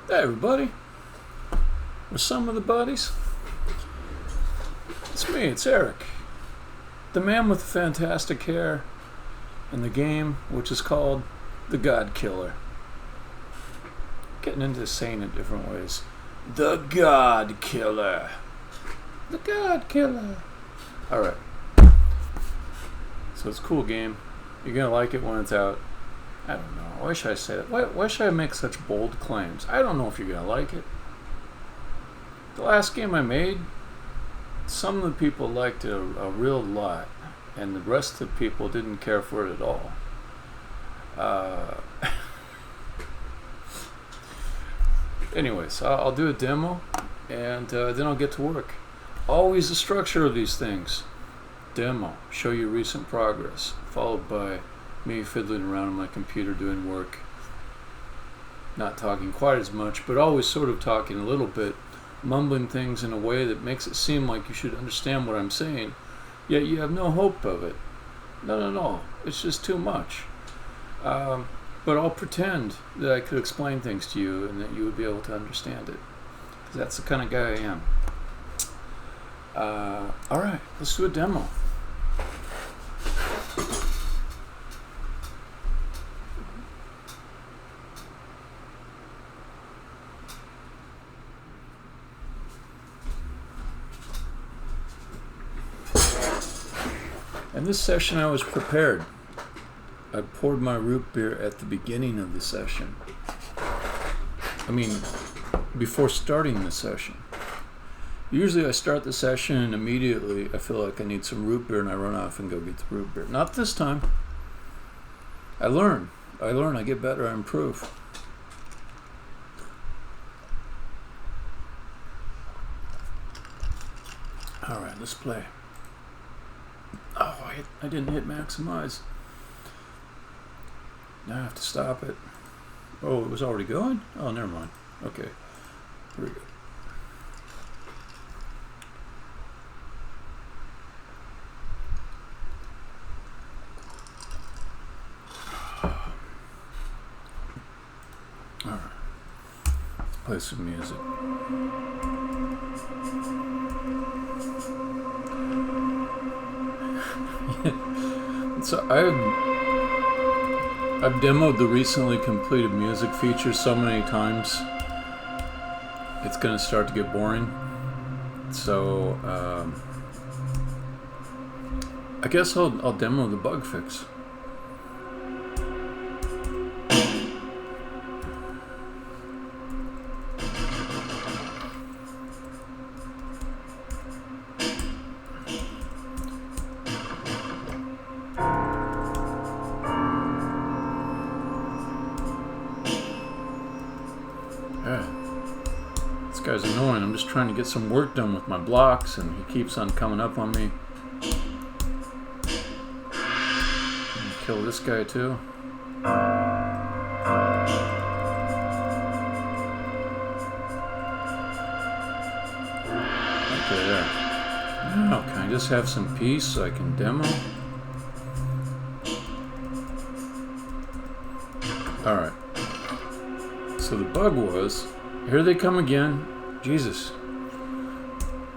Hey everybody, we're some of the buddies. It's me, it's Eric, the man with the fantastic hair, and the game which is called the Godkiller. Getting into saying it different ways. The Godkiller. The Godkiller. Alright. So it's a cool game. You're gonna like it when it's out. I don't know. Why should I say that? Why should I make such bold claims? I don't know if you're going to like it. The last game I made, some of the people liked it a real lot, and the rest of the people didn't care for it at all. Anyways, I'll do a demo, and then I'll get to work. Always the structure of these things. Demo, show you recent progress, followed by me fiddling around on my computer doing work, not talking quite as much, but always sort of talking a little bit, mumbling things in a way that makes it seem like you should understand what I'm saying, yet you have no hope of it. No, it's just too much. But I'll pretend that I could explain things to you and that you would be able to understand it, because that's the kind of guy I am. Alright, let's do a demo. In this session I was prepared. I poured my root beer at the beginning of the session. I mean, before starting the session. Usually I start the session and immediately I feel like I need some root beer and I run off and go get the root beer. Not this time. I learn, I get better, I improve. Alright, let's play. Oh, I didn't hit maximize. Now I have to stop it. Oh, it was already going? Oh, never mind. Okay, here we go. Alright, let's play some music. So I've demoed the recently completed music feature so many times it's gonna start to get boring. So I guess I'll demo the bug fix. This guy's annoying. I'm just trying to get some work done with my blocks and he keeps on coming up on me. Kill this guy too. Okay, there. Now, can I just have some peace so I can demo? Alright. So the bug was, here they come again. Jesus.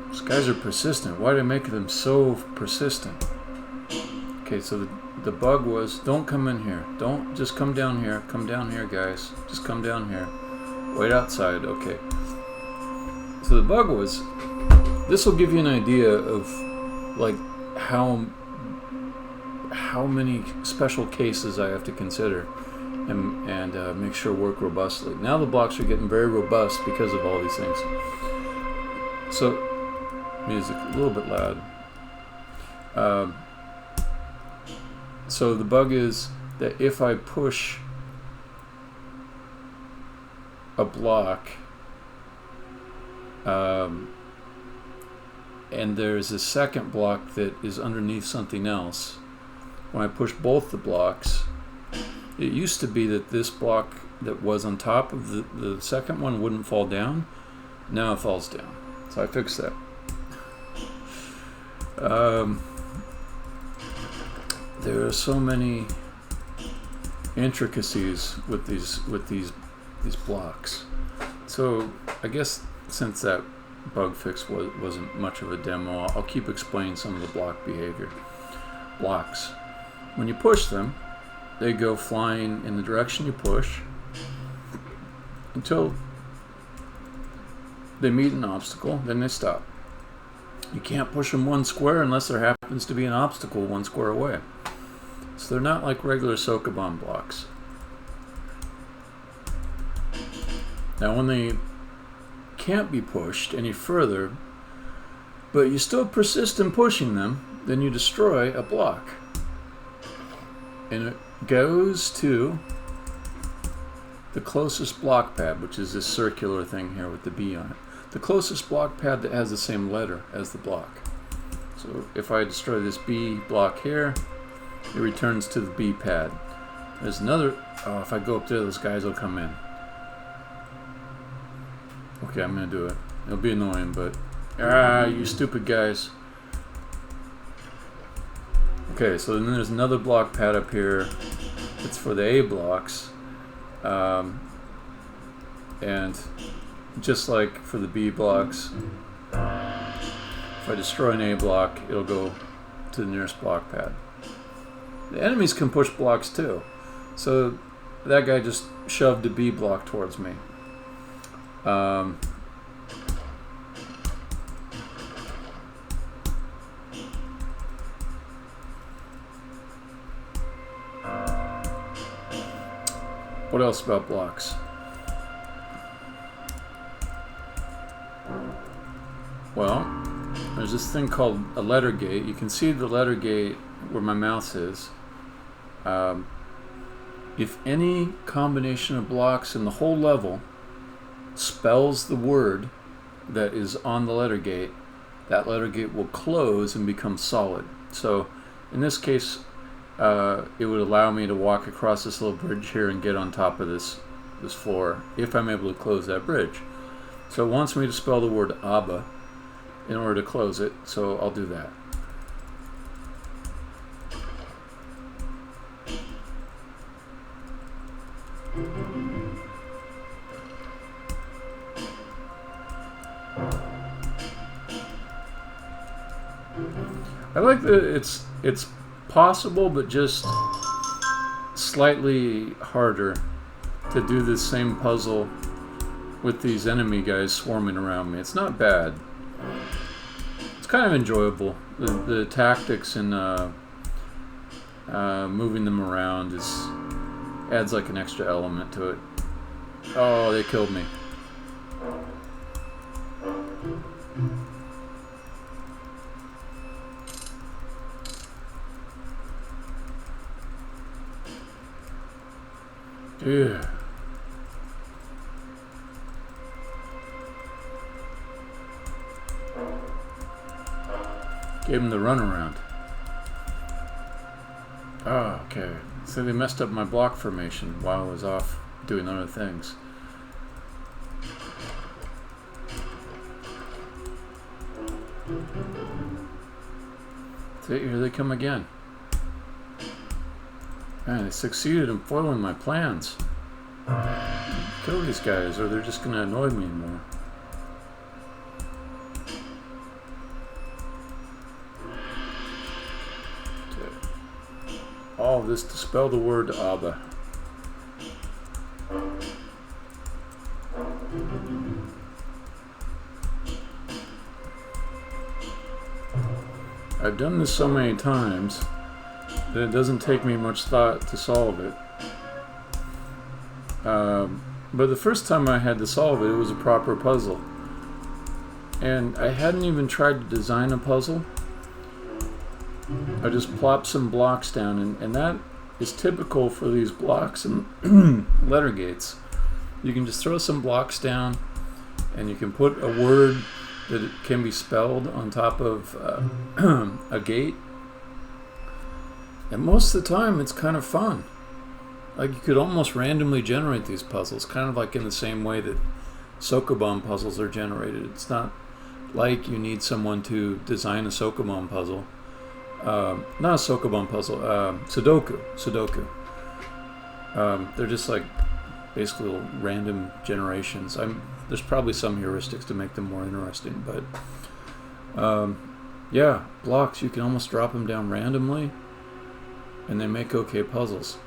These guys are persistent. Why do I make them so persistent? Okay, so the bug was, don't come in here. Don't, just come down here. Come down here, guys. Just come down here. Wait outside. Okay. So the bug was, this will give you an idea of like how many special cases I have to consider and make sure work robustly. Now the blocks are getting very robust because of all these things. So, music a little bit loud. So the bug is that if I push a block and there's a second block that is underneath something else, when I push both the blocks, it used to be that this block that was on top of the second one wouldn't fall down. Now it falls down. So I fixed that. There are so many intricacies with these blocks. So I guess since that bug fix wasn't much of a demo, I'll keep explaining some of the block behavior. Blocks. When you push them, they go flying in the direction you push until they meet an obstacle, then they stop. You can't push them one square unless there happens to be an obstacle one square away. So they're not like regular Sokoban blocks. Now when they can't be pushed any further, but you still persist in pushing them, then you destroy a block. And it goes to the closest block pad, which is this circular thing here with the B on it. The closest block pad that has the same letter as the block. So if I destroy this B block here, it returns to the B pad. There's another, oh, if I go up there, those guys will come in. Okay, I'm gonna do it. It'll be annoying, but you stupid guys. Okay, so then there's another block pad up here. It's for the A blocks. And just like for the B blocks, if I destroy an A block, it'll go to the nearest block pad. The enemies can push blocks too. So that guy just shoved a B block towards me. What else about blocks? Well, there's this thing called a letter gate. You can see the letter gate where my mouse is. If any combination of blocks in the whole level spells the word that is on the letter gate, that letter gate will close and become solid. So in this case, it would allow me to walk across this little bridge here and get on top of this floor if I'm able to close that bridge. So it wants me to spell the word Abba in order to close it, so I'll do that. I like that it's possible, but just slightly harder to do this same puzzle with these enemy guys swarming around me. It's not bad. It's kind of enjoyable. The tactics and moving them around adds like an extra element to it. Oh, they killed me. Yeah. Gave him the runaround. Oh, okay. So they messed up my block formation while I was off doing other things. See, here they come again. Man, they succeeded in foiling my plans. Kill these guys or they're just going to annoy me more. All of this to spell the word Abba. I've done this so many times that it doesn't take me much thought to solve it. But the first time I had to solve it, it was a proper puzzle. And I hadn't even tried to design a puzzle. I just plopped some blocks down, and that is typical for these blocks and letter gates. You can just throw some blocks down, and you can put a word that can be spelled on top of a gate. And most of the time, it's kind of fun. Like, you could almost randomly generate these puzzles, kind of like in the same way that Sokoban puzzles are generated. It's not like you need someone to design a Sokoban puzzle. Not a Sokoban puzzle, Sudoku. They're just like basically little random generations. I'm There's probably some heuristics to make them more interesting, but yeah, blocks, you can almost drop them down randomly, and they make okay puzzles.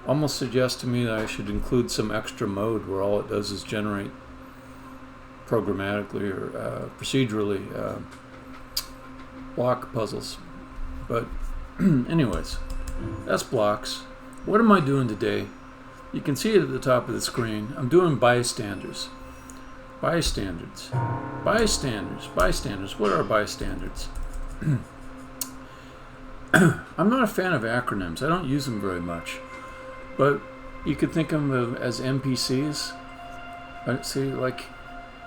Almost suggests to me that I should include some extra mode where all it does is generate programmatically or procedurally block puzzles. But anyways, that's blocks. What am I doing today? You can see it at the top of the screen. I'm doing bystanders. Bystanders. Bystanders. Bystanders. What are bystanders? I'm not a fan of acronyms. I don't use them very much. But you could think of them as NPCs. See, like,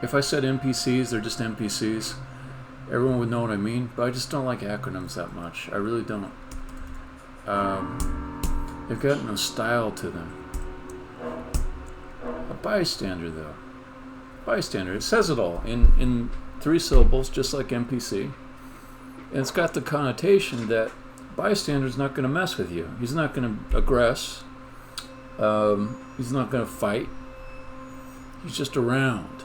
if I said NPCs, they're just NPCs. Everyone would know what I mean, but I just don't like acronyms that much. I really don't. They've got no style to them. A bystander, though. Bystander, it says it all in 3 syllables, just like NPC. And it's got the connotation that bystander's not going to mess with you. He's not going to aggress. He's not going to fight. He's just around.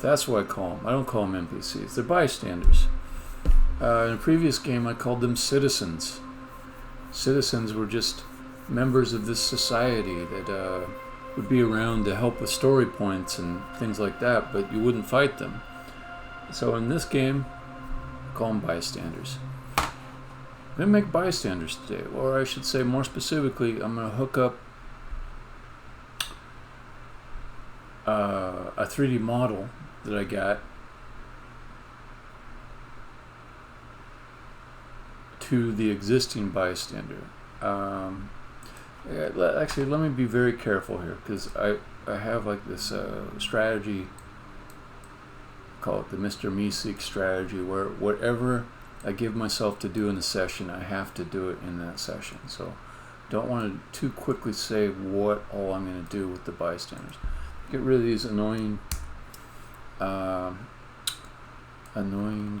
That's what I call them. I don't call them NPCs. They're bystanders. In a previous game, I called them citizens. Citizens were just members of this society that would be around to help with story points and things like that, but you wouldn't fight them. So in this game, I call them bystanders. I'm going to make bystanders today, or I should say more specifically, I'm going to hook up a 3D model that I got to the existing bystander. Actually, let me be very careful here, because I have like this strategy, call it the Mr. Meeseek strategy, where whatever I give myself to do in a session, I have to do it in that session. So don't want to too quickly say what all I'm going to do with the bystanders. Get rid of these annoying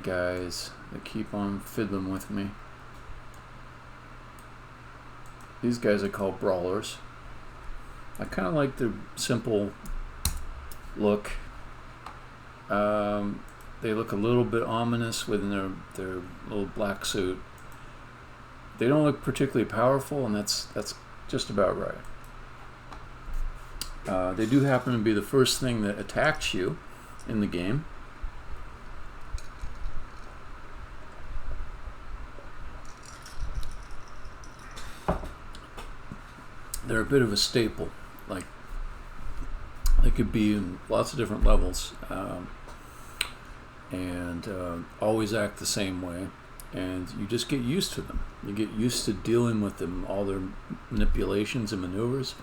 guys that keep on fiddling with me. These guys I call brawlers. I kind of like their simple look. They look a little bit ominous within their little black suit. They don't look particularly powerful, and that's just about right. They do happen to be the first thing that attacks you in the game. They're a bit of a staple. Like, they could be in lots of different levels, and always act the same way, and you just get used to them. You get used to dealing with them, all their manipulations and maneuvers.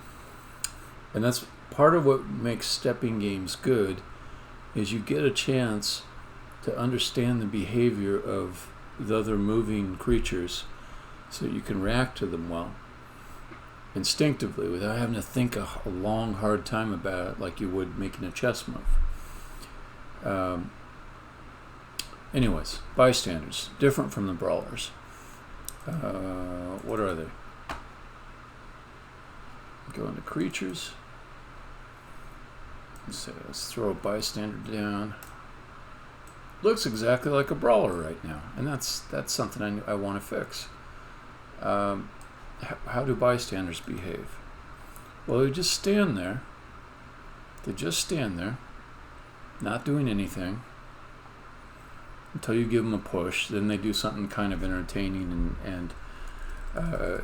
And that's part of what makes stepping games good, is you get a chance to understand the behavior of the other moving creatures so that you can react to them well, instinctively, without having to think a long, hard time about it like you would making a chess move. Anyways, bystanders, different from the brawlers. What are they? Go into creatures. Let's throw a bystander down. Looks exactly like a brawler right now, and that's something I want to fix. How do bystanders behave? Well, they just stand there. They just stand there, not doing anything, until you give them a push. Then they do something kind of entertaining, and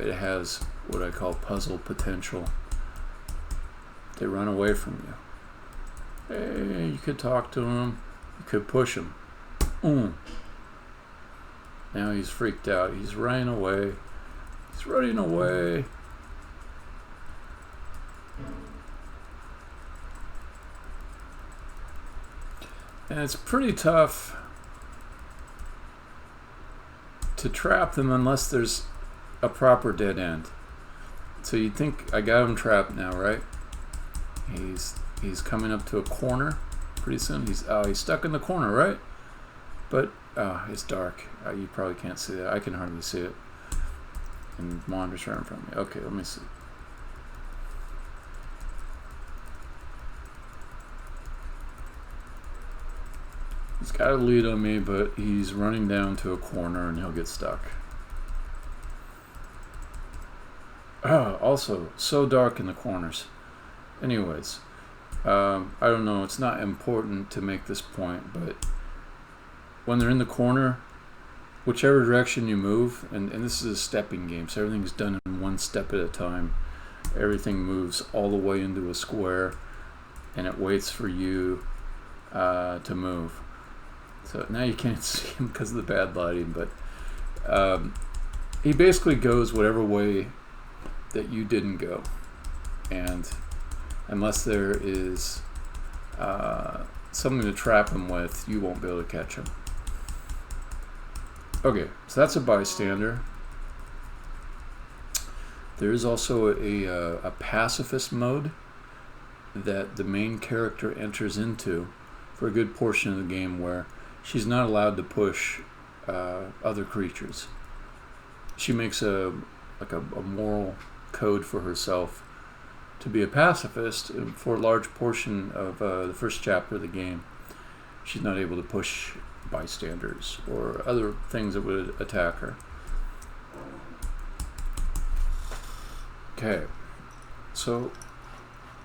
it has what I call puzzle potential. They run away from you. Hey, you could talk to him. You could push him. Now he's freaked out. He's running away. He's running away. And it's pretty tough to trap them unless there's a proper dead end. So you think I got him trapped now, right? He's coming up to a corner pretty soon. He's stuck in the corner, right? But it's dark. You probably can't see that. I can hardly see it. And wanders right in front of me. Okay, let me see. He's got a lead on me, but he's running down to a corner and he'll get stuck. Also, so dark in the corners. Anyways, I don't know, it's not important to make this point, but when they're in the corner, whichever direction you move, and this is a stepping game, so everything's done in one step at a time. Everything moves all the way into a square, and it waits for you to move. So now you can't see him because of the bad lighting, but he basically goes whatever way that you didn't go, and unless there is something to trap him with, you won't be able to catch him. Okay, so that's a bystander. There is also a pacifist mode that the main character enters into for a good portion of the game, where she's not allowed to push other creatures. She makes a moral code for herself to be a pacifist. And for a large portion of the first chapter of the game, she's not able to push bystanders or other things that would attack her. Okay, so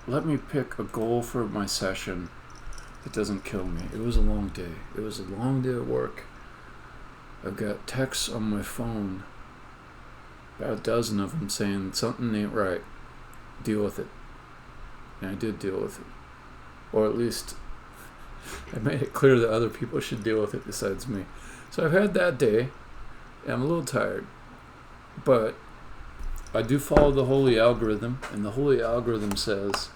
let me pick a goal for my session that doesn't kill me. It was a long day. It was a long day at work. I've got texts on my phone, about a dozen of them, saying something ain't right. Deal with it. And I did deal with it. Or at least I made it clear that other people should deal with it besides me. So I've had that day, and I'm a little tired. But I do follow the holy algorithm, and the holy algorithm says,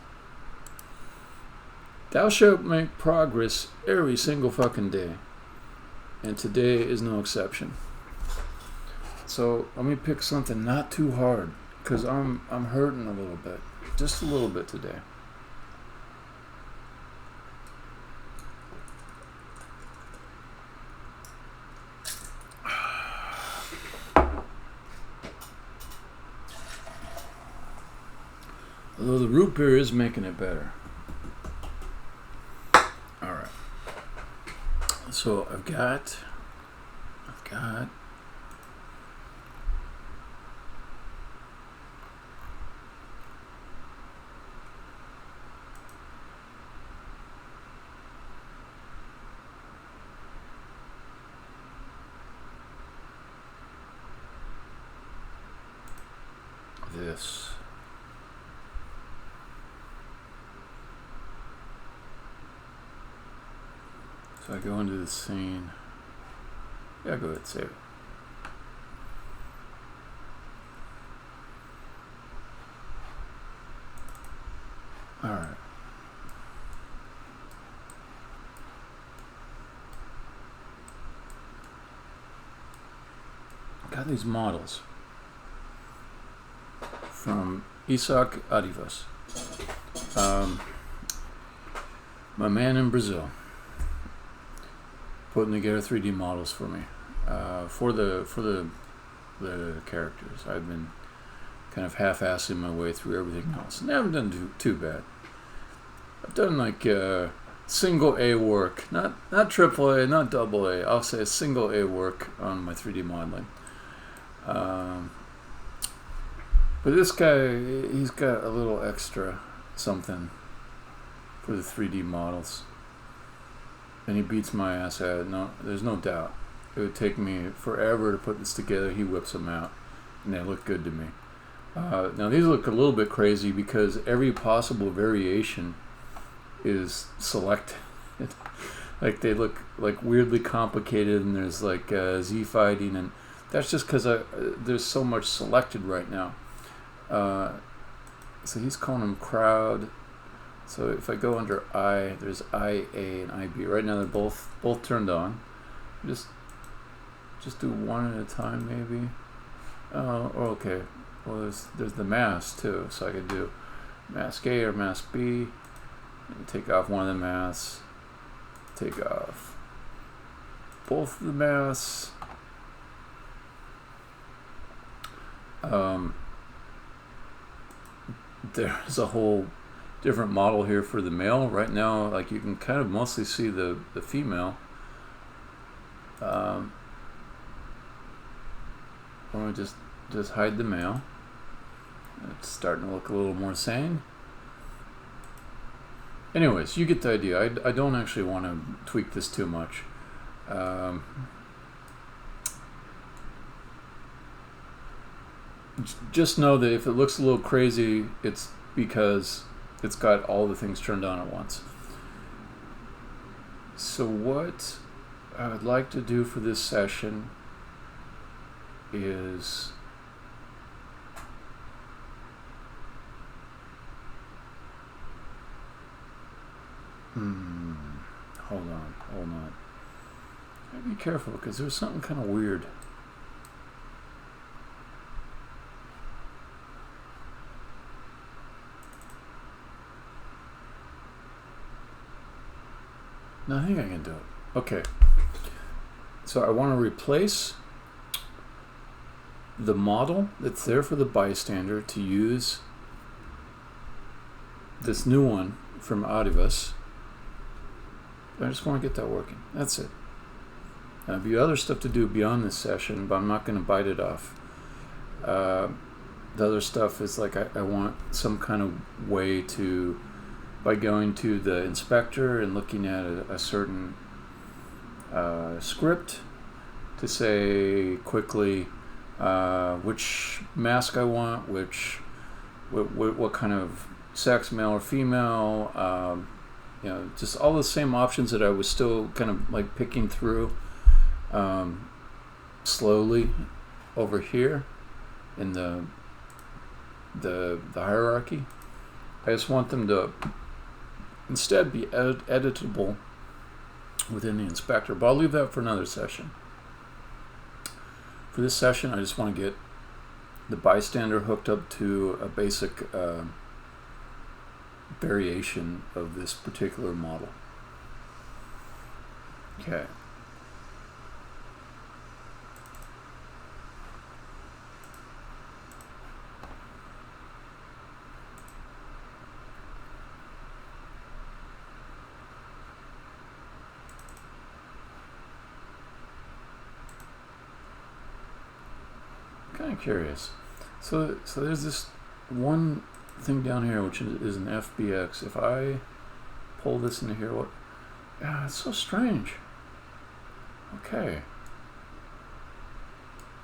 thou shalt make progress every single fucking day. And today is no exception. So let me pick something not too hard, because I'm hurting a little bit. Just a little bit today. Although the root beer is making it better. Alright. So I've got this. So I go into the scene. Yeah, go ahead, save it. Alright. Got these models from Isaac Adivas, my man in Brazil, putting together 3D models for me for the characters. I've been kind of half-assing my way through everything else, and I haven't done too bad. I've done like single A work, not triple A, not double A. I'll say single A work on my 3D modeling. But this guy, he's got a little extra something for the 3D models. And he beats my ass at it. No, there's no doubt. It would take me forever to put this together. He whips them out, and they look good to me. Now these look a little bit crazy because every possible variation is selected. Like they look like weirdly complicated, and there's like Z fighting, and that's just because there's so much selected right now. So he's calling them crowd. So if I go under I, there's IA and IB. Right now they're both turned on. Just do one at a time, maybe. Oh, okay. Well, there's the mask too, so I could do mask A or mask B, and take off one of the masks. Take off both of the masks. There's a whole different model here for the male. Right now, like you can kind of mostly see the female, I'm going to just hide the mail. It's starting to look a little more sane. Anyways, you get the idea. I don't actually want to tweak this too much. Just know that if it looks a little crazy, it's because it's got all the things turned on at once. So what I would like to do for this session is hold on. Be careful because there's something kind of weird. No, I think I can do it. Okay. So I want to replace the model that's there for the bystander to use this new one from Audivus. I just want to get that working. That's it. Now, there'll be other stuff to do beyond this session, but I'm not going to bite it off. The other stuff is like I want some kind of way to, by going to the inspector and looking at a certain script, to say quickly which mask I want, what kind of sex, male or female, just all the same options that I was still kind of like picking through slowly over here in the hierarchy. I just want them to instead be editable within the inspector, but I'll leave that for another session. For this session, I just want to get the bystander hooked up to a basic variation of this particular model. Okay. Kind of curious. So there's this one thing down here which is an FBX. If I pull this into here, what? Yeah, it's so strange. Okay.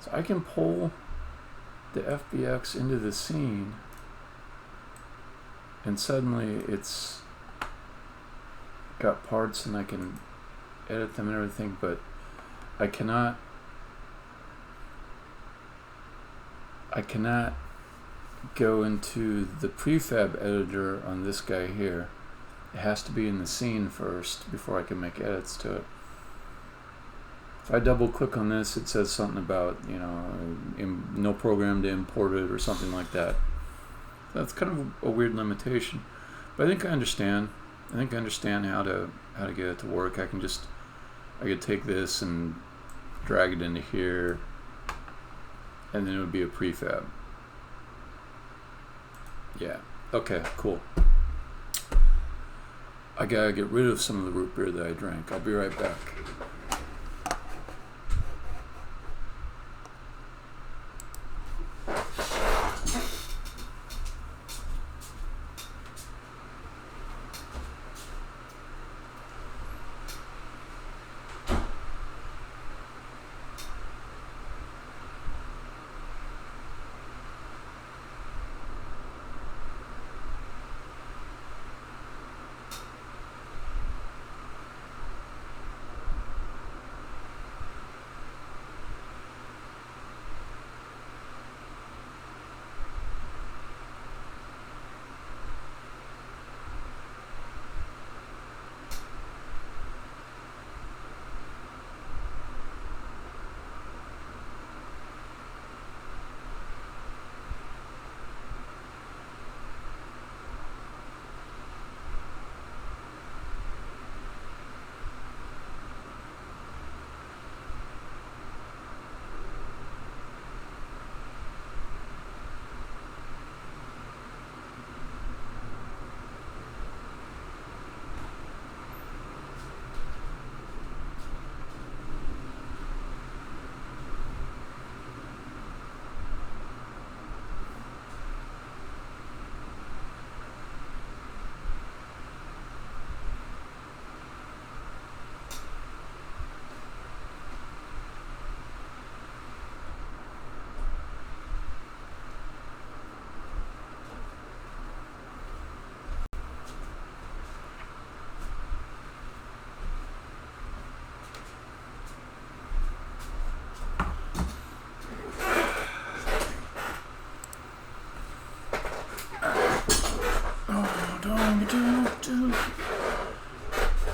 So I can pull the FBX into the scene, and suddenly it's got parts, and I can edit them and everything, but I cannot go into the prefab editor on this guy here. It has to be in the scene first before I can make edits to it. If I double click on this, it says something about, no program to import it or something like that. That's kind of a weird limitation, but I think I understand. I think I understand how to get it to work. I could take this and drag it into here, and then it would be a prefab. Yeah. Okay, cool. I gotta get rid of some of the root beer that I drank. I'll be right back.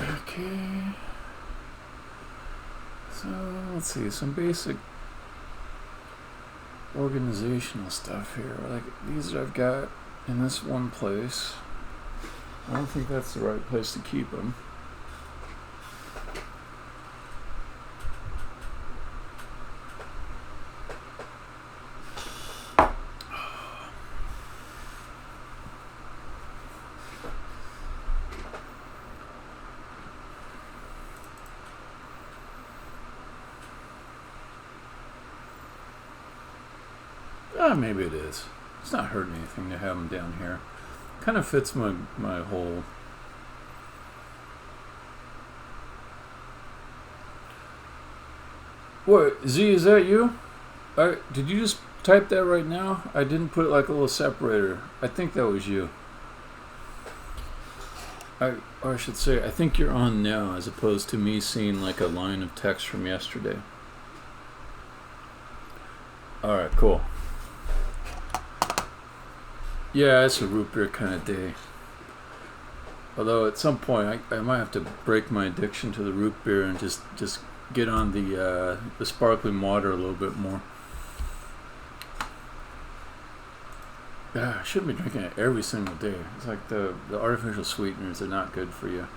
Okay. So let's see, some basic organizational stuff here. Like these I've got in this one place. I don't think that's the right place to keep them. Maybe it is. It's not hurting anything to have them down here. Kind of fits my whole. What, Z, is that you? Did you just type that right now? I didn't put like a little separator. I think that was you. Or I should say, I think you're on now as opposed to me seeing like a line of text from yesterday. Alright, cool. Yeah, it's a root beer kind of day. Although at some point I might have to break my addiction to the root beer and just get on the sparkling water a little bit more. I shouldn't be drinking it every single day. It's like the artificial sweeteners are not good for you.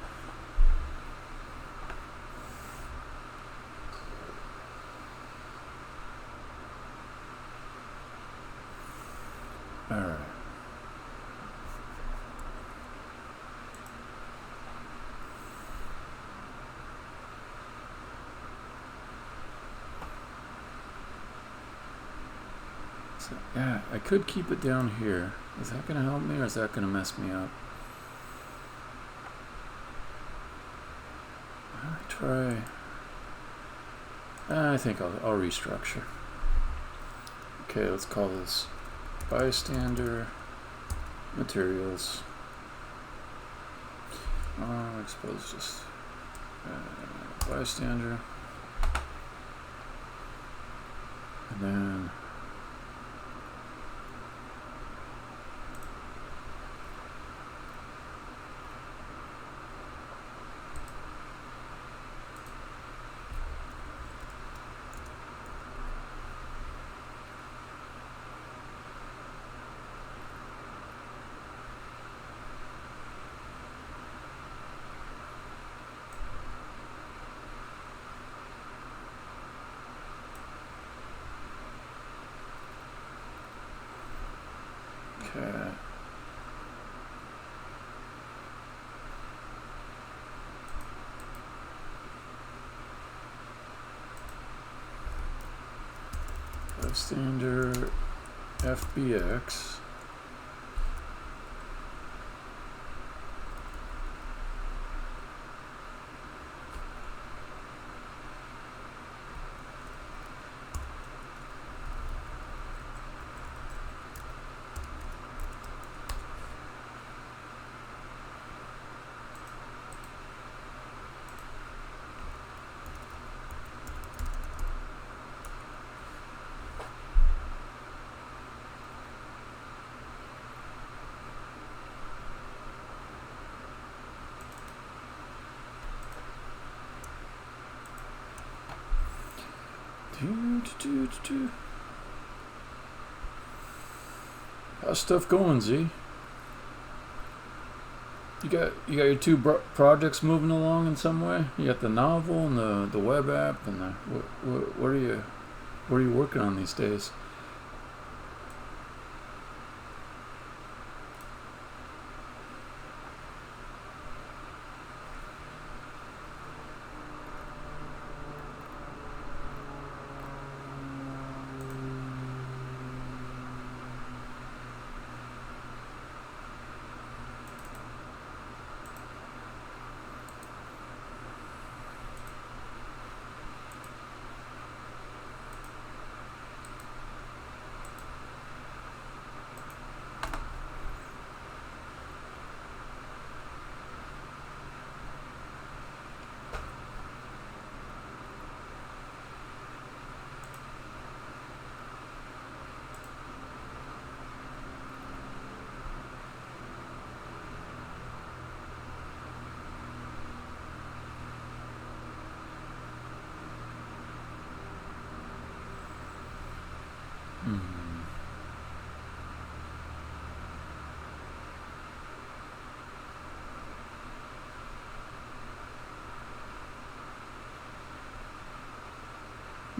Alright. Yeah, I could keep it down here. Is that going to help me or is that going to mess me up? I think I'll restructure. Okay, let's call this Bystander Materials. I suppose just Bystander. And then okay. Bystander FBX. How's stuff going, Z? You got your two projects moving along in some way? You got the novel and the web app and the what are you working on these days?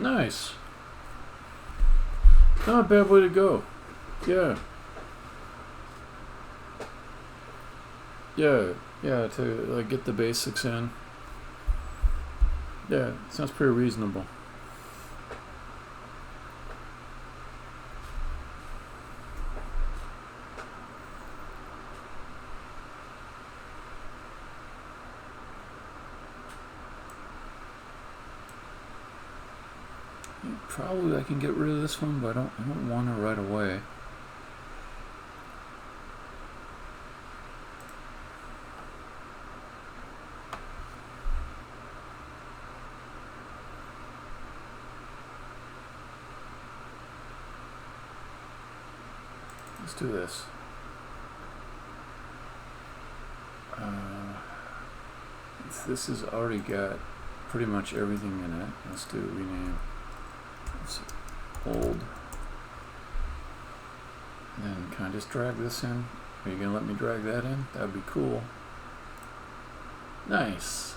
Nice. Not a bad way to go. Yeah. Yeah, to like get the basics in. Yeah, sounds pretty reasonable. Probably I can get rid of this one, but I don't want it right away. Let's do this. This has already got pretty much everything in it. Let's do rename. Let's see, old. And then can I just drag this in? Are you gonna let me drag that in? That'd be cool. Nice.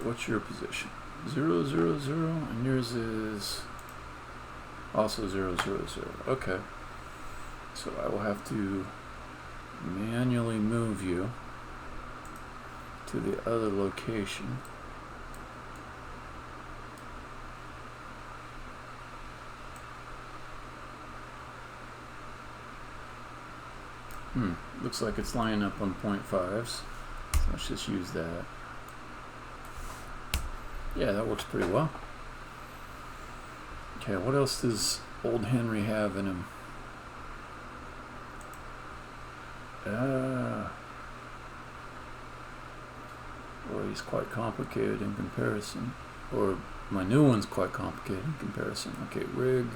What's your position? 0, 0, 0, and yours is also 0, 0, 0. Okay. So I will have to manually move you to the other location. Looks like it's lining up on 0.5s. So let's just use that. Yeah, that works pretty well. Okay, what else does old Henry have in him? Well, he's quite complicated in comparison. Or my new one's quite complicated in comparison. Okay, rig.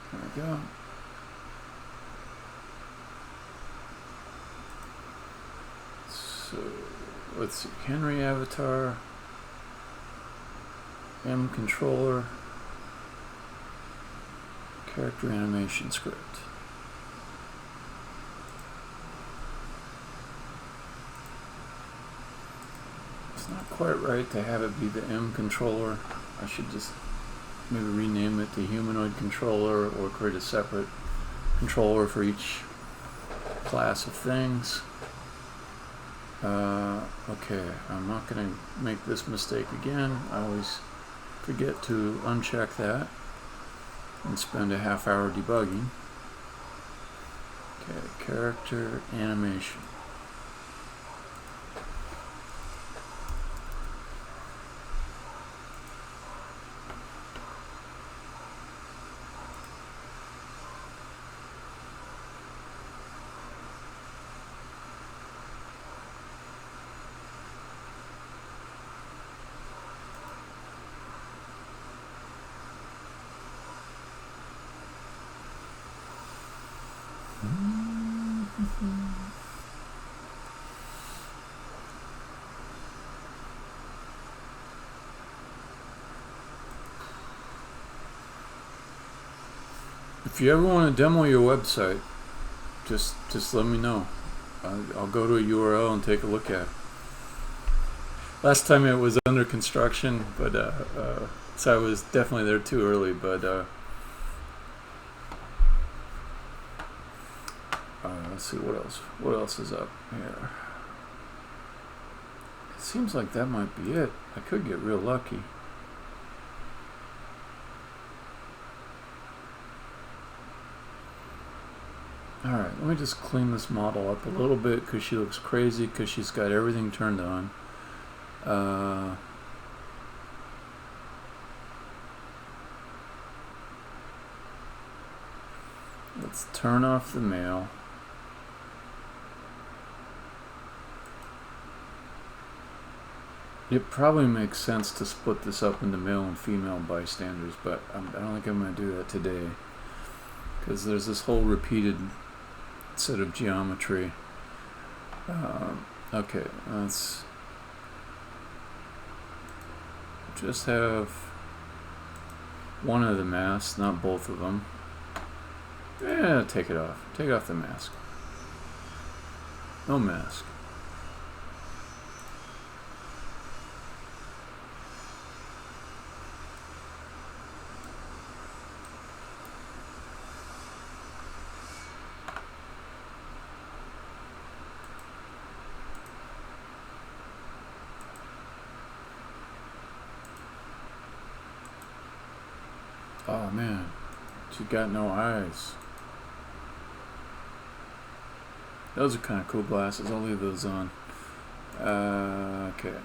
There we go. So let's see, Henry avatar, M controller, character animation script. It's not quite right to have it be the M controller. I should just maybe rename it the humanoid controller or create a separate controller for each class of things. Okay, I'm not going to make this mistake again. I always forget to uncheck that and spend a half hour debugging. Okay, character animation. If you ever want to demo your website, just let me know. I'll go to a URL and take a look at it. Last time it was under construction, but so I was definitely there too early. But let's see what else. What else is up here? It seems like that might be it. I could get real lucky. Alright, let me just clean this model up a little bit because she looks crazy because she's got everything turned on. Let's turn off the male. It probably makes sense to split this up into male and female bystanders, but I don't think I'm going to do that today, because there's this whole repeated set of geometry. Okay, let's just have one of the masks, not both of them. Yeah, take it off. Take off the mask. No mask. Oh man, she got no eyes. Those are kind of cool glasses. I'll leave those on. Okay.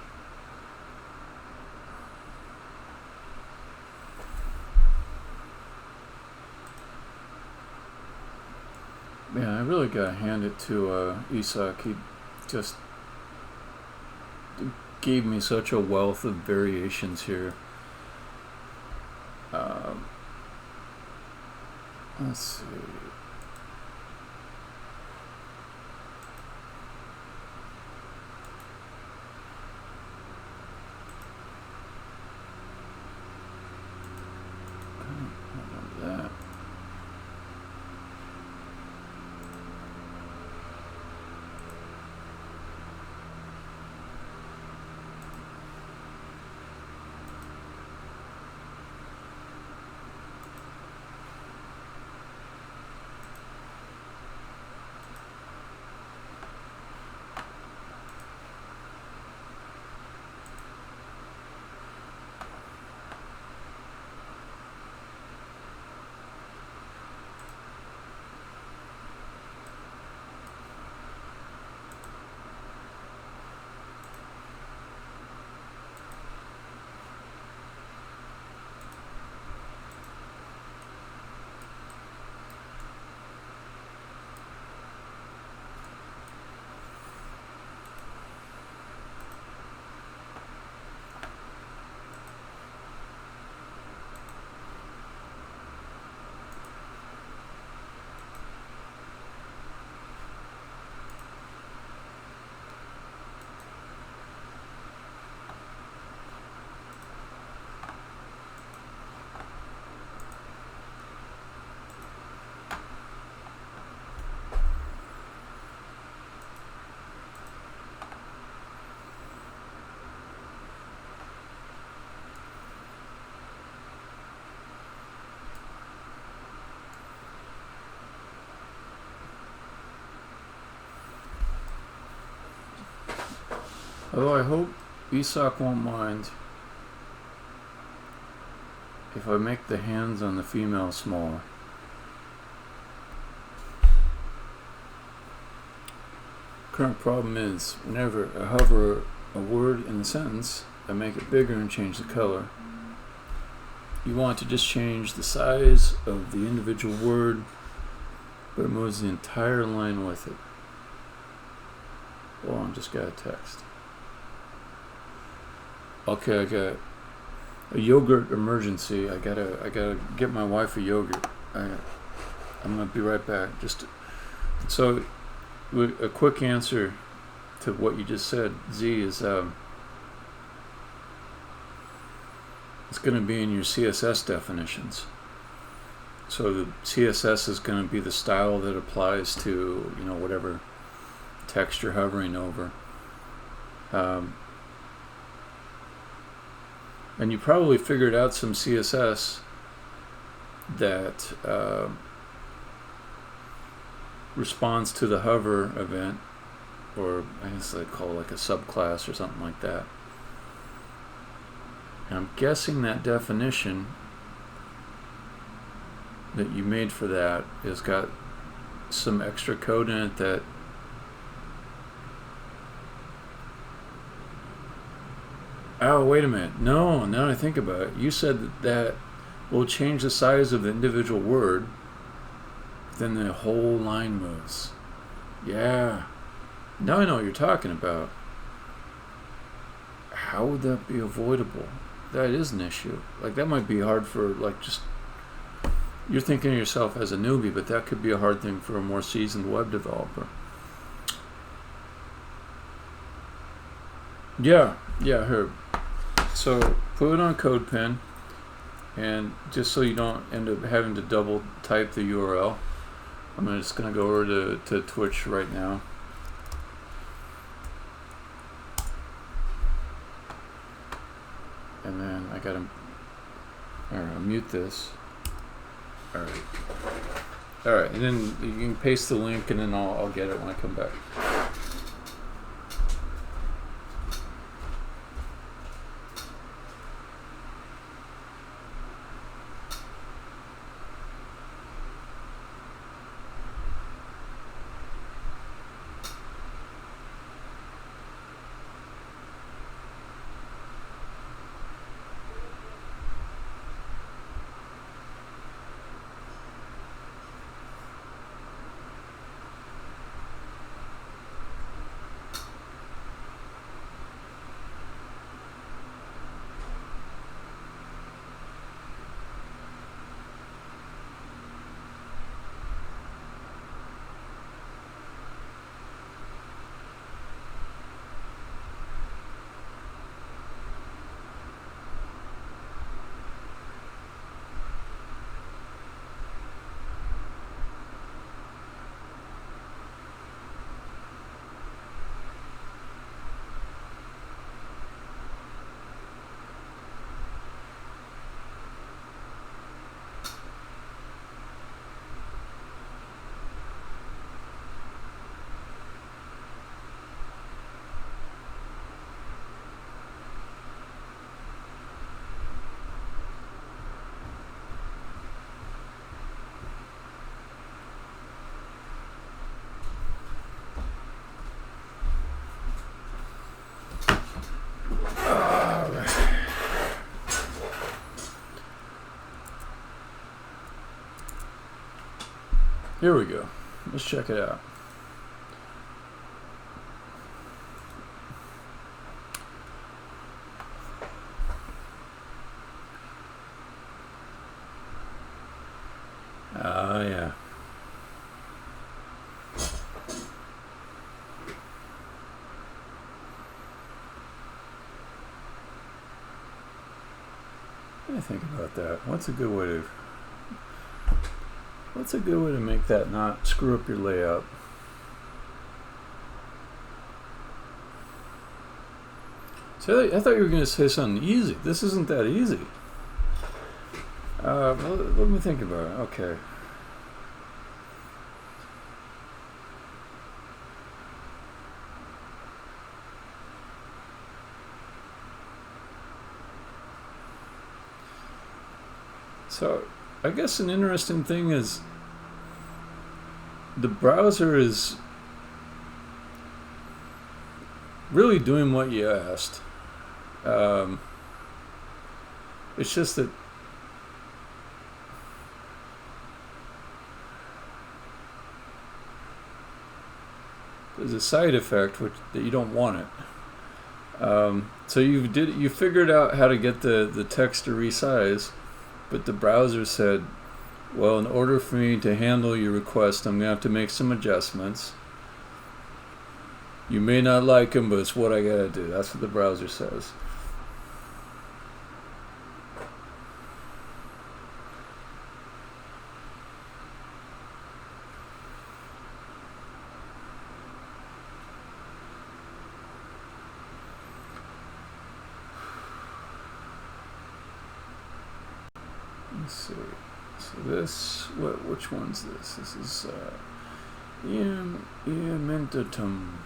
Man, I really gotta hand it to Isak. He just gave me such a wealth of variations here. Let's see. That. Although I hope Isak won't mind if I make the hands on the female smaller. Current problem is, whenever I hover a word in a sentence, I make it bigger and change the color. You want to just change the size of the individual word, but it moves the entire line with it. Hold on, just got a text. Okay, I got a yogurt emergency. I gotta get my wife a yogurt. I'm gonna be right back. So a quick answer to what you just said, Z, is it's gonna be in your CSS definitions. So the CSS is gonna be the style that applies to, you know, whatever text you're hovering over. And you probably figured out some CSS that responds to the hover event, or I guess they call it like a subclass or something like that. And I'm guessing that definition that you made for that has got some extra code in it that oh, wait a minute. No, now I think about it. You said that will change the size of the individual word, then the whole line moves. Yeah. Now I know what you're talking about. How would that be avoidable? That is an issue. Like, that might be hard for, like, just... You're thinking of yourself as a newbie, but that could be a hard thing for a more seasoned web developer. Yeah, Herb. So, put it on CodePen, and just so you don't end up having to double type the URL, I'm just going to go over to Twitch right now. And then I gotta mute this. Alright, and then you can paste the link, and then I'll get it when I come back. Here we go. Let's check it out. Yeah. What do you think about that? What's a good way to make that not screw up your layout? So I thought you were going to say something easy. This isn't that easy. Let me think about it. Okay. So, I guess an interesting thing is the browser is really doing what you asked. It's just that there's a side effect that you don't want it. So you figured out how to get the text to resize. But the browser said, well, in order for me to handle your request, I'm going to have to make some adjustments. You may not like them, but it's what I got to do. That's what the browser says. Let's see. So this, which one's this? This is Eamentatum.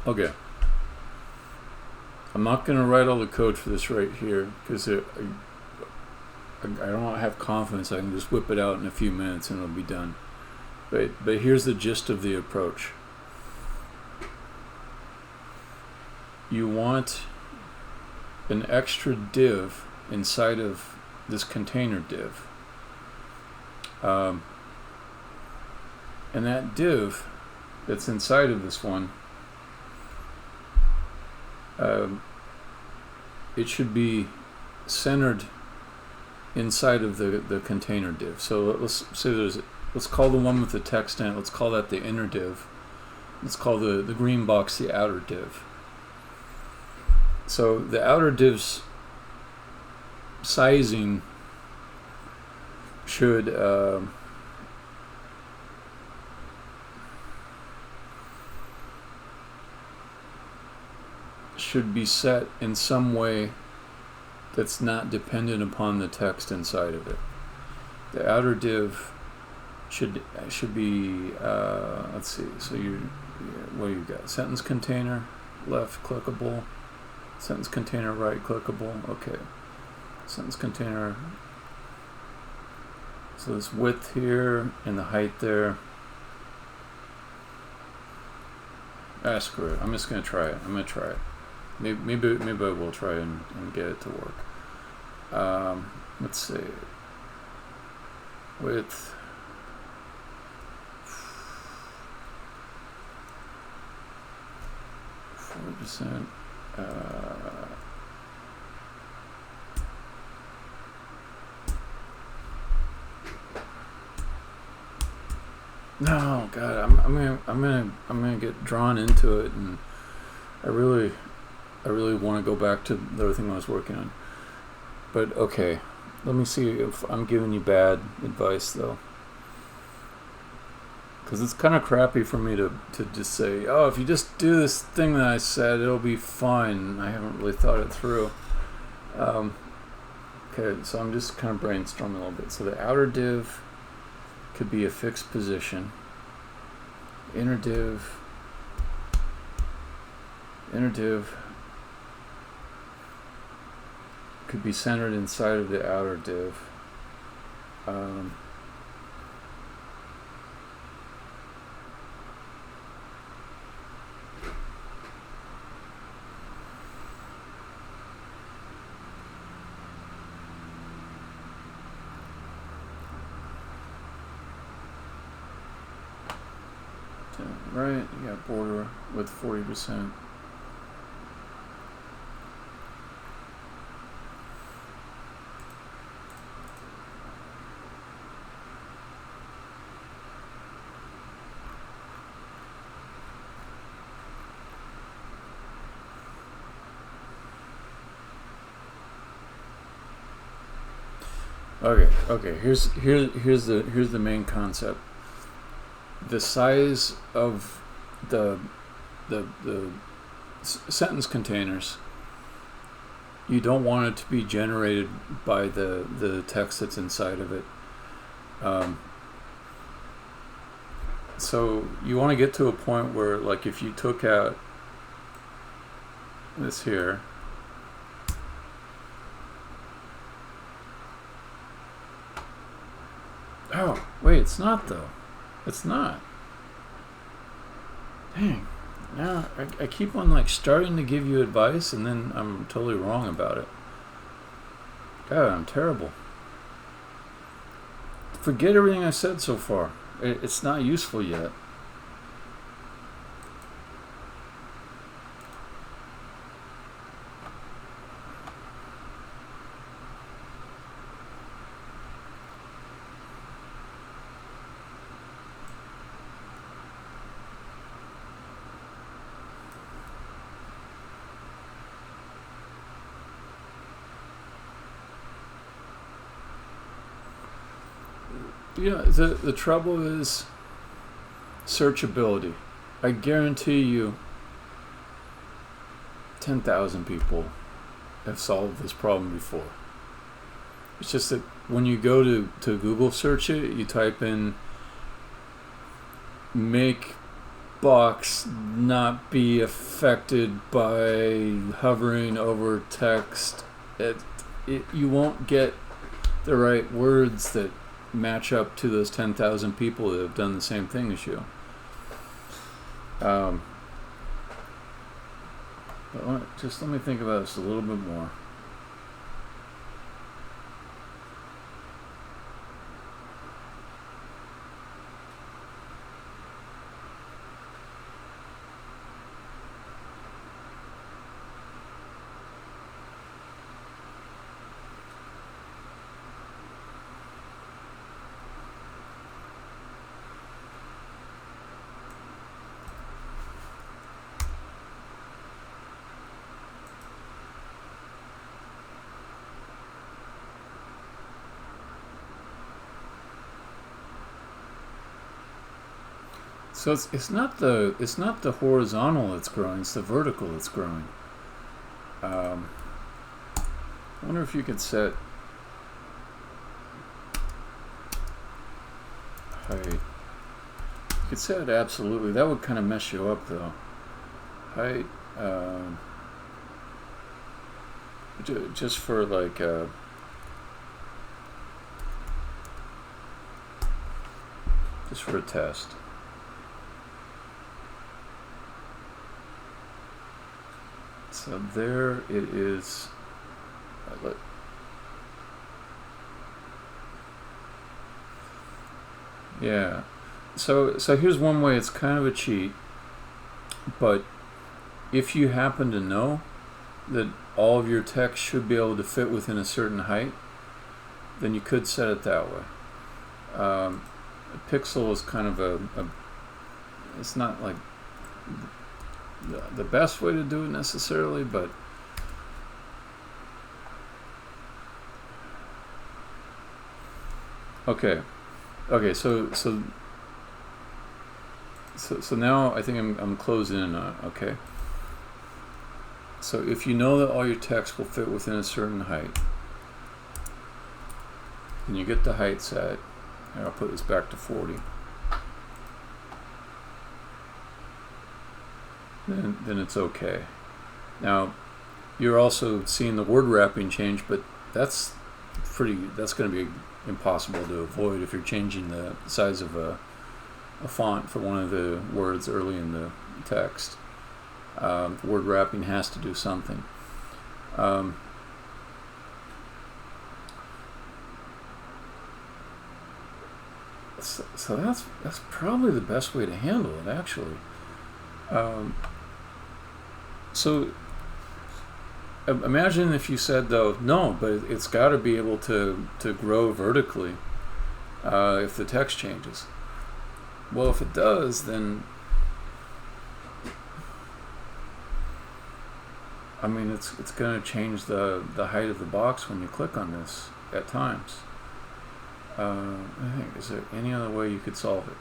Okay. I'm not going to write all the code for this right here because I I don't have confidence I can just whip it out in a few minutes and it'll be done. But here's the gist of the approach. You want an extra div inside of this container div. And that div that's inside of this one, it should be centered inside of the container div. So let's say let's call the one with the text in it, let's call that the inner div. Let's call the green box the outer div. So the outer div's sizing should be set in some way that's not dependent upon the text inside of it. The outer div should be let's see. So what do you got? Sentence container, left clickable. Sentence container, right clickable. Okay. Sentence container. So this width here and the height there. Screw it. I'm just gonna try it. Maybe I will try and get it to work. Let's see. Width. %. No, God, I'm gonna get drawn into it, and I really want to go back to the other thing I was working on. But okay, let me see if I'm giving you bad advice though, because it's kind of crappy for me to just say, oh, if you just do this thing that I said, it'll be fine. I haven't really thought it through. Okay, so I'm just kind of brainstorming a little bit. So the outer div could be a fixed position. Inner div could be centered inside of the outer div. Right, you got border with 40%. Okay. Here's the main concept. The size of the sentence containers, you don't want it to be generated by the text that's inside of it. So you want to get to a point where, like, if you took out this here, oh wait, it's not though. It's not. Dang. Now I keep on like starting to give you advice and then I'm totally wrong about it. God, I'm terrible. Forget everything I said so far. It's not useful yet. You know, the trouble is searchability. I guarantee you 10,000 people have solved this problem before. It's just that when you go to Google search it, you type in make box not be affected by hovering over text. You won't get the right words that match up to those 10,000 people that have done the same thing as you. But just let me think about this a little bit more. So it's not the horizontal that's growing; it's the vertical that's growing. I wonder if you could set height. You could set it absolutely. That would kind of mess you up, though. Height, just for like. Just for a test. So there it is. Yeah. So here's one way. It's kind of a cheat, but if you happen to know that all of your text should be able to fit within a certain height, then you could set it that way. A pixel is kind of it's not like the best way to do it necessarily, but okay, so now I think I'm closing in on it. Okay, so if you know that all your text will fit within a certain height, then you get the height set. And I'll put this back to 40. Then it's okay. Now, you're also seeing the word wrapping change, but that's going to be impossible to avoid if you're changing the size of a font for one of the words early in the text. The word wrapping has to do something. So that's probably the best way to handle it, actually. So imagine if you said, though, no, but it's got to be able to grow vertically if the text changes. Well, if it does, then I mean it's going to change the height of the box when you click on this at times. I think, is there any other way you could solve it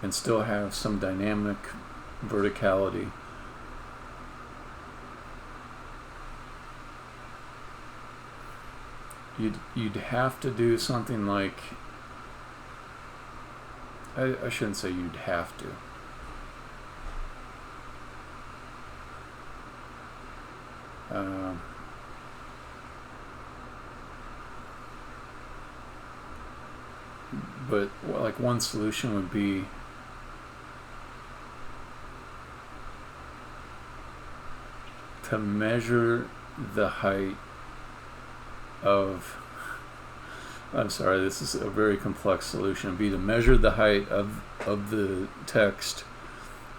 and still have some dynamic verticality? You'd have to do something like, I shouldn't say you'd have to. But like one solution would be to measure the height of, I'm sorry, this is a very complex solution. It'd be to measure the height of the text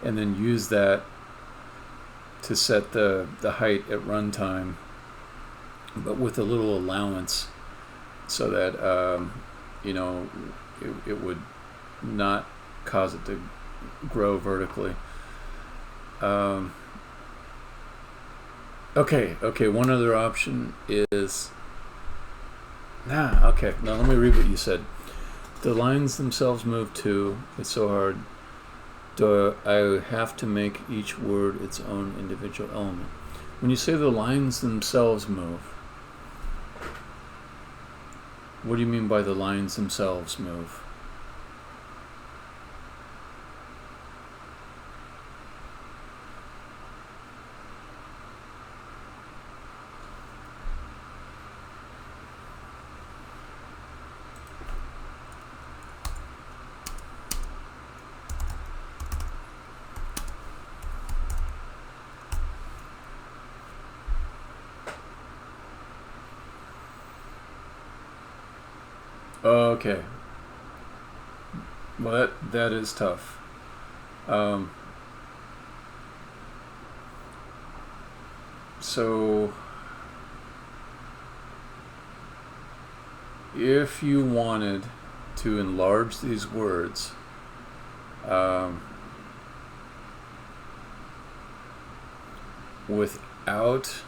and then use that to set the height at runtime, but with a little allowance so that it would not cause it to grow vertically. Okay, one other option is now let me read what you said. The lines themselves move too. It's so hard. Do I have to make each word its own individual element? When you say the lines themselves move, what do you mean by the lines themselves move? Okay. Well, that is tough. So if you wanted to enlarge these words, without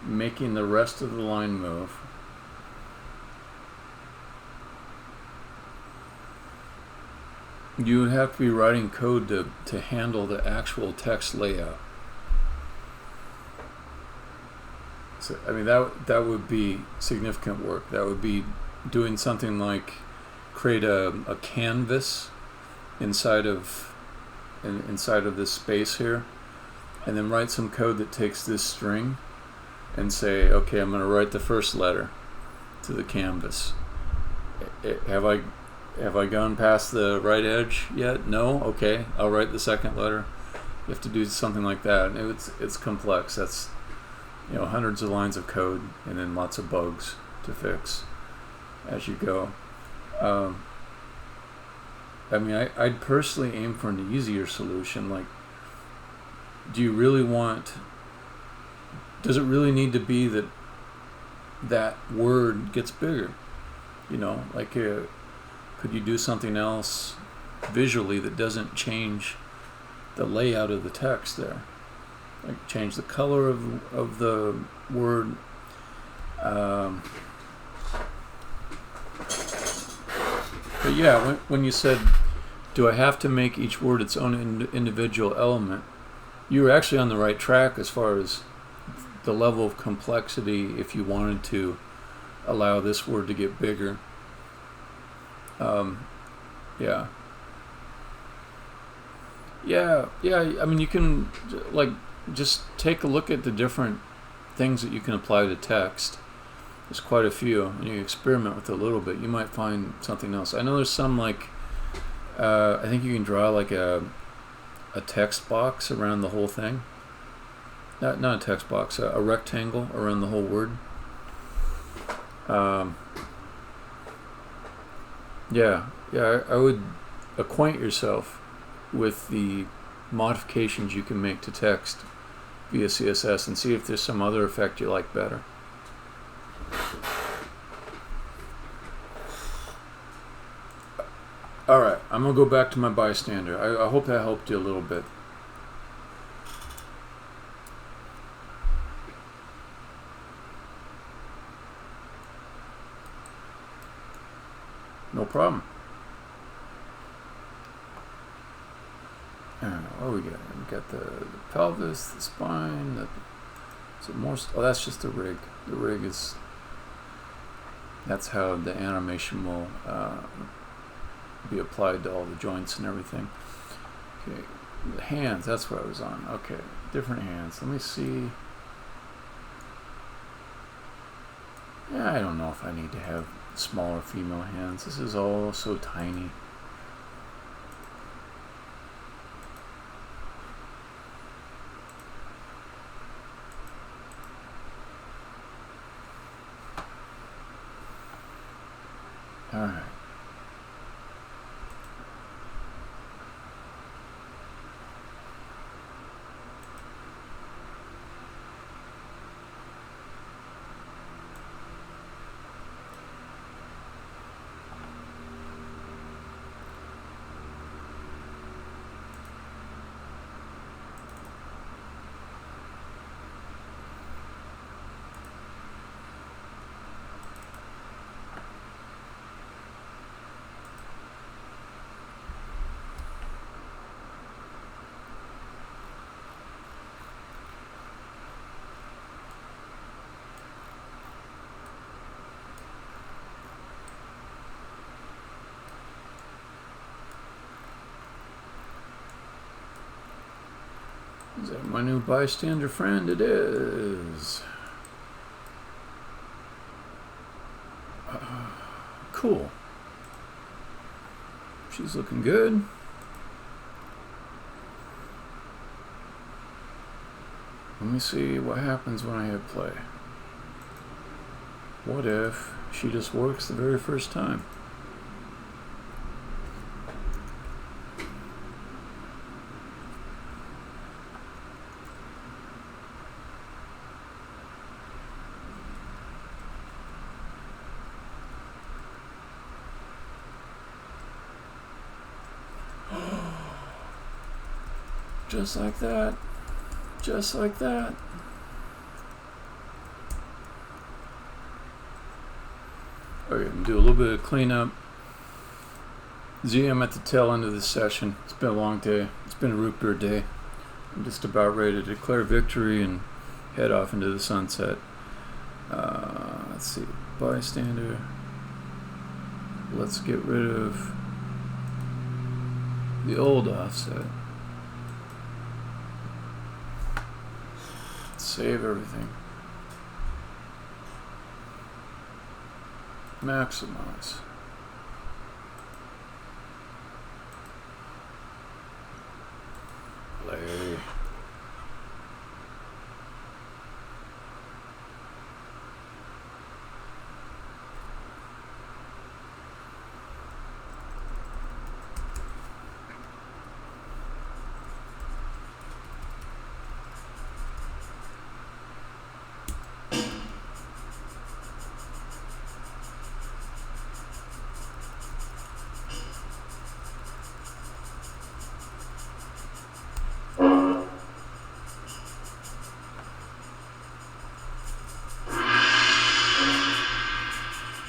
making the rest of the line move, you would have to be writing code to handle the actual text layout. So, I mean, that would be significant work. That would be doing something like create a canvas inside of this space here, and then write some code that takes this string and say, okay, I'm going to write the first letter to the canvas. Have I gone past the right edge yet? No? Okay, I'll write the second letter. You have to do something like that. And it's complex. That's, you know, hundreds of lines of code and then lots of bugs to fix as you go. I mean, I'd personally aim for an easier solution. Like, do you really want, does it really need to be that word gets bigger? You know, like, could you do something else visually that doesn't change the layout of the text there? Like change the color of the word. But yeah, when you said, do I have to make each word its own individual element, you were actually on the right track as far as the level of complexity if you wanted to allow this word to get bigger. Yeah. I mean, you can like just take a look at the different things that you can apply to text. There's quite a few, and you experiment with it a little bit. You might find something else. I know there's some like I think you can draw like a text box around the whole thing. Not a text box, a rectangle around the whole word. I would acquaint yourself with the modifications you can make to text via CSS and see if there's some other effect you like better. Alright, I'm going to go back to my bystander. I hope that helped you a little bit. No problem. What do we got? We got the pelvis, the spine. That's just the rig. The rig is. That's how the animation will be applied to all the joints and everything. Okay, the hands. That's what I was on. Okay, different hands. Let me see. Yeah, I don't know if I need to have smaller female hands. This is all so tiny. All right. Is that my new bystander friend? It is. Cool. She's looking good. Let me see what happens when I hit play. What if she just works the very first time? Just like that. Just like that. Okay, I'm gonna do a little bit of cleanup. I'm at the tail end of this session. It's been a long day. It's been a root beer day. I'm just about ready to declare victory and head off into the sunset. Let's see. Bystander. Let's get rid of the old offset. Save everything. Maximize. Play.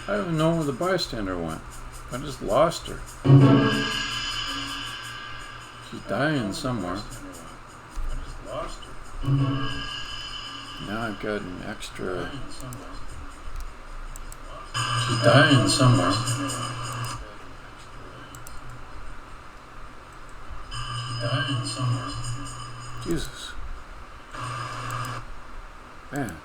I don't even know where the bystander went. I just lost her. She's dying somewhere. Now I've got an extra. She's dying somewhere. Jesus. Man.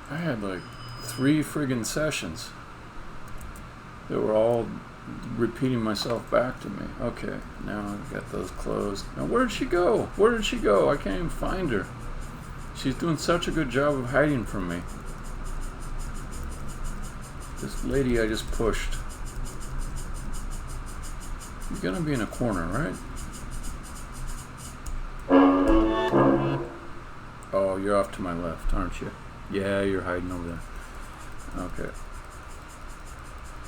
I had like 3 friggin' sessions that were all repeating myself back to me. Okay, now I've got those closed. Now where did she go? Where did she go? I can't even find her. She's doing such a good job of hiding from me. This lady I just pushed. You're gonna be in a corner, right? Oh, you're off to my left, aren't you? Yeah, you're hiding over there. Okay.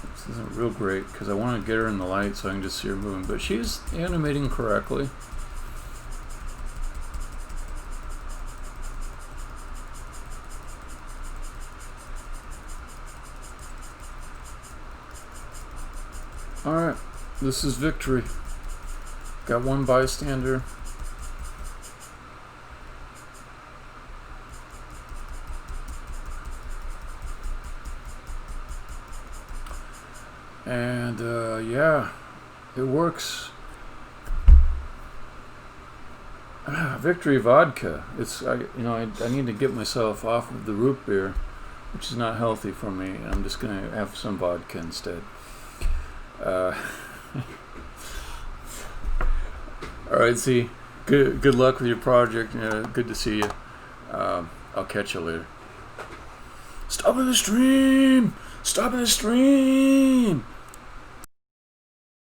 This isn't real great because I want to get her in the light so I can just see her moving. But she's animating correctly. Alright, this is victory. Got 1 bystander. And yeah, it works. Victory vodka. I need to get myself off of the root beer, which is not healthy for me. And I'm just gonna have some vodka instead. All right, Z. Good luck with your project. Good to see you. I'll catch you later. Stop in the stream. Stop in the stream.